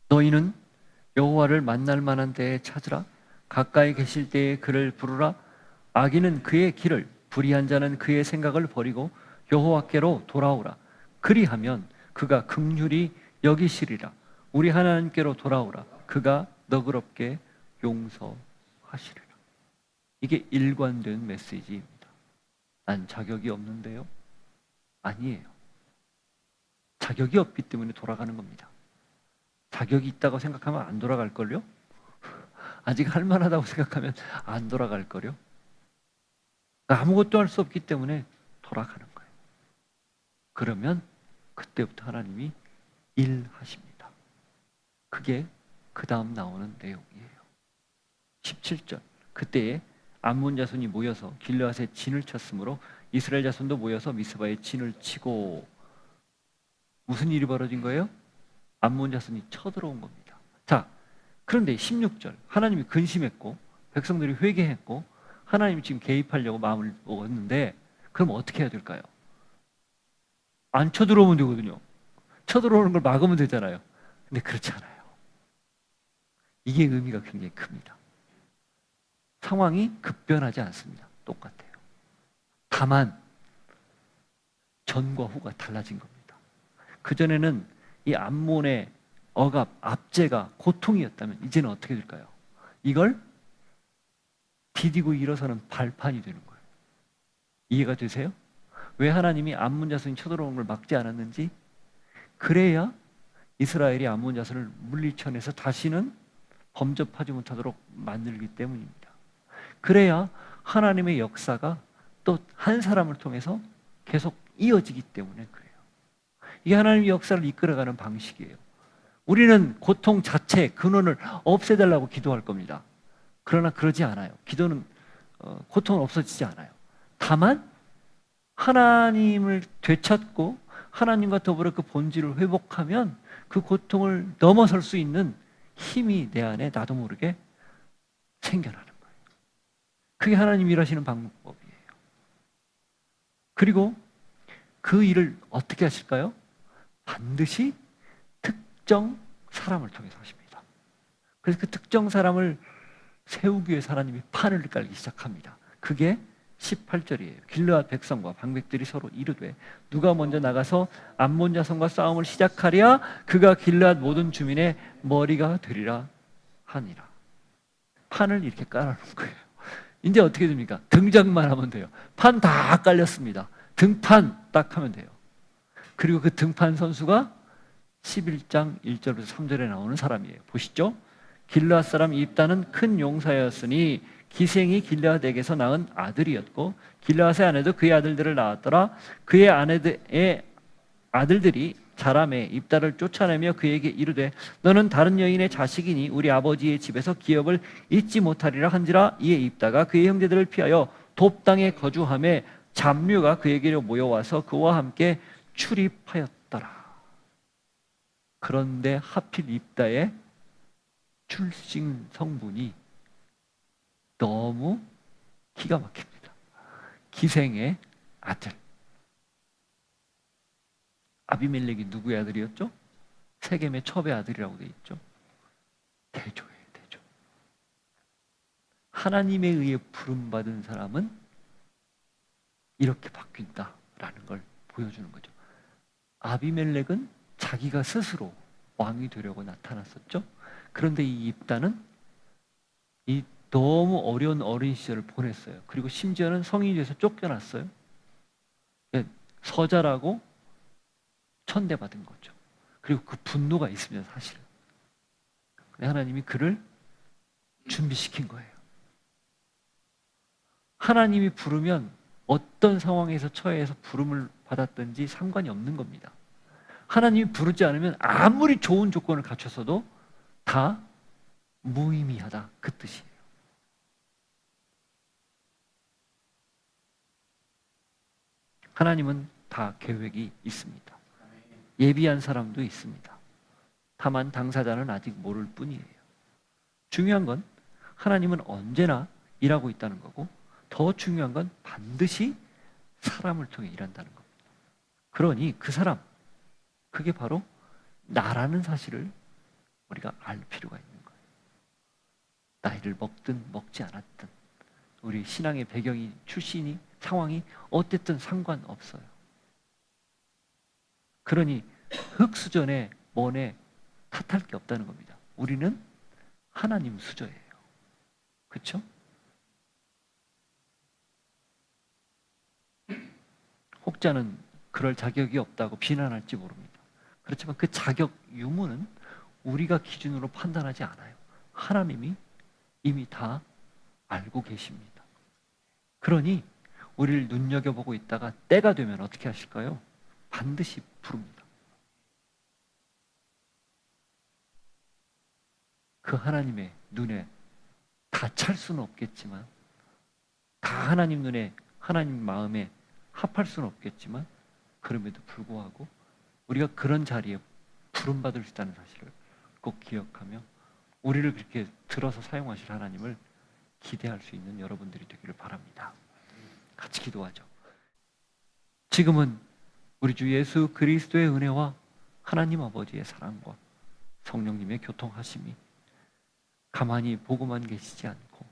너희는 여호와를 만날 만한 때에 찾으라. 가까이 계실 때에 그를 부르라. 악인은 그의 길을, 불의한 자는 그의 생각을 버리고 여호와께로 돌아오라. 그리하면 그가 긍휼히 여기시리라. 우리 하나님께로 돌아오라. 그가 너그럽게 용서하시리라. 이게 일관된 메시지입니다. 난 자격이 없는데요? 아니에요. 자격이 없기 때문에 돌아가는 겁니다. 자격이 있다고 생각하면 안 돌아갈걸요? 아직 할만하다고 생각하면 안 돌아갈걸요? 아무것도 할 수 없기 때문에 돌아가는 거예요. 그러면 그때부터 하나님이 일하십니다. 그게 그 다음 나오는 내용이에요. 17절. 그때에 암몬 자손이 모여서 길르앗에 진을 쳤으므로 이스라엘 자손도 모여서 미스바에 진을 치고, 무슨 일이 벌어진 거예요? 암몬 자손이 쳐들어온 겁니다. 자, 그런데 16절 하나님이 근심했고 백성들이 회개했고 하나님이 지금 개입하려고 마음을 먹었는데 그럼 어떻게 해야 될까요? 안 쳐들어오면 되거든요. 쳐들어오는 걸 막으면 되잖아요. 근데 그렇지 않아요. 이게 의미가 굉장히 큽니다. 상황이 급변하지 않습니다. 똑같아요. 다만 전과 후가 달라진 겁니다. 그전에는 이 암몬의 억압, 압제가 고통이었다면 이제는 어떻게 될까요? 이걸 디디고 일어서는 발판이 되는 거예요. 이해가 되세요? 왜 하나님이 암몬 자손이 쳐들어오는 걸 막지 않았는지? 그래야 이스라엘이 암몬 자손을 물리쳐내서 다시는 범접하지 못하도록 만들기 때문입니다. 그래야 하나님의 역사가 또 한 사람을 통해서 계속 이어지기 때문에 그래요. 이게 하나님의 역사를 이끌어가는 방식이에요. 우리는 고통 자체, 근원을 없애달라고 기도할 겁니다. 그러나 그러지 않아요. 기도는 고통은 없어지지 않아요. 다만 하나님을 되찾고 하나님과 더불어 그 본질을 회복하면 그 고통을 넘어설 수 있는 힘이 내 안에 나도 모르게 생겨나는 거예요. 그게 하나님 일하시는 방법이에요. 그리고 그 일을 어떻게 하실까요? 반드시 특정 사람을 통해서 하십니다. 그래서 그 특정 사람을 세우기 위해서 하나님이 판을 깔기 시작합니다. 그게 18절이에요. 길르앗 백성과 방백들이 서로 이르되 누가 먼저 나가서 암몬 자손과 싸움을 시작하랴 그가 길르앗 모든 주민의 머리가 되리라 하니라. 판을 이렇게 깔아놓은 거예요. 이제 어떻게 됩니까? 등장만 하면 돼요. 판 다 깔렸습니다. 등판 딱 하면 돼요. 그리고 그 등판 선수가 11장 1절부터 3절에 나오는 사람이에요. 보시죠. 길르앗 사람 입다는 큰 용사였으니 기생이 길르앗에게서 낳은 아들이었고 길르앗의 아내도 그의 아들들을 낳았더라. 그의 아내의 아들들이 자라매 입다를 쫓아내며 그에게 이르되 너는 다른 여인의 자식이니 우리 아버지의 집에서 기업을 잊지 못하리라 한지라. 이에 입다가 그의 형제들을 피하여 돕당에 거주하며 잡류가 그에게로 모여와서 그와 함께 출입하였더라. 그런데 하필 입다의 출생 성분이 너무 기가 막힙니다. 기생의 아들. 아비멜렉이 누구의 아들이었죠? 세겜의 첩의 아들이라고 되어 있죠. 대조예요, 대조. 하나님에 의해 부름받은 사람은 이렇게 바뀐다라는 걸 보여주는 거죠. 아비멜렉은 자기가 스스로 왕이 되려고 나타났었죠. 그런데 이 입다는 이 너무 어려운 어린 시절을 보냈어요. 그리고 심지어는 성인이 돼서 쫓겨났어요. 서자라고 천대받은 거죠. 그리고 그 분노가 있습니다, 사실은. 근데 하나님이 그를 준비시킨 거예요. 하나님이 부르면 어떤 상황에서 처해서 부름을 받았든지 상관이 없는 겁니다. 하나님이 부르지 않으면 아무리 좋은 조건을 갖췄어도 다 무의미하다, 그 뜻이에요. 하나님은 다 계획이 있습니다. 예비한 사람도 있습니다. 다만 당사자는 아직 모를 뿐이에요. 중요한 건 하나님은 언제나 일하고 있다는 거고 더 중요한 건 반드시 사람을 통해 일한다는 겁니다. 그러니 그 사람, 그게 바로 나라는 사실을 우리가 알 필요가 있는 거예요. 나이를 먹든 먹지 않았든 우리 신앙의 배경이, 출신이, 상황이 어땠든 상관없어요. 그러니 흙수저에 뭐에 탓할 게 없다는 겁니다. 우리는 하나님 수저예요. 그렇죠? 혹자는 그럴 자격이 없다고 비난할지 모릅니다. 그렇지만 그 자격 유무는 우리가 기준으로 판단하지 않아요. 하나님이 이미 다 알고 계십니다. 그러니 우리를 눈여겨보고 있다가 때가 되면 어떻게 하실까요? 반드시 부릅니다. 그 하나님의 눈에 다 찰 수는 없겠지만, 다 하나님 눈에, 하나님 마음에 합할 수는 없겠지만, 그럼에도 불구하고 우리가 그런 자리에 부름받을 수 있다는 사실을 꼭 기억하며 우리를 그렇게 들어서 사용하실 하나님을 기대할 수 있는 여러분들이 되기를 바랍니다. 같이 기도하죠. 지금은 우리 주 예수 그리스도의 은혜와 하나님 아버지의 사랑과 성령님의 교통하심이 가만히 보고만 계시지 않고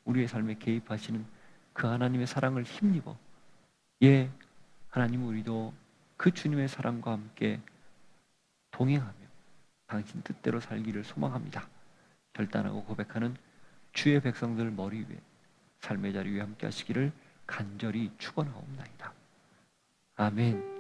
우리의 삶에 개입하시는 그 하나님의 사랑을 힘입어 하나님, 우리도 그 주님의 사랑과 함께 동행하며 당신 뜻대로 살기를 소망합니다. 결단하고 고백하는 주의 백성들 머리 위에 삶의 자리 위에 함께 하시기를 간절히 축원하옵나이다. 아멘.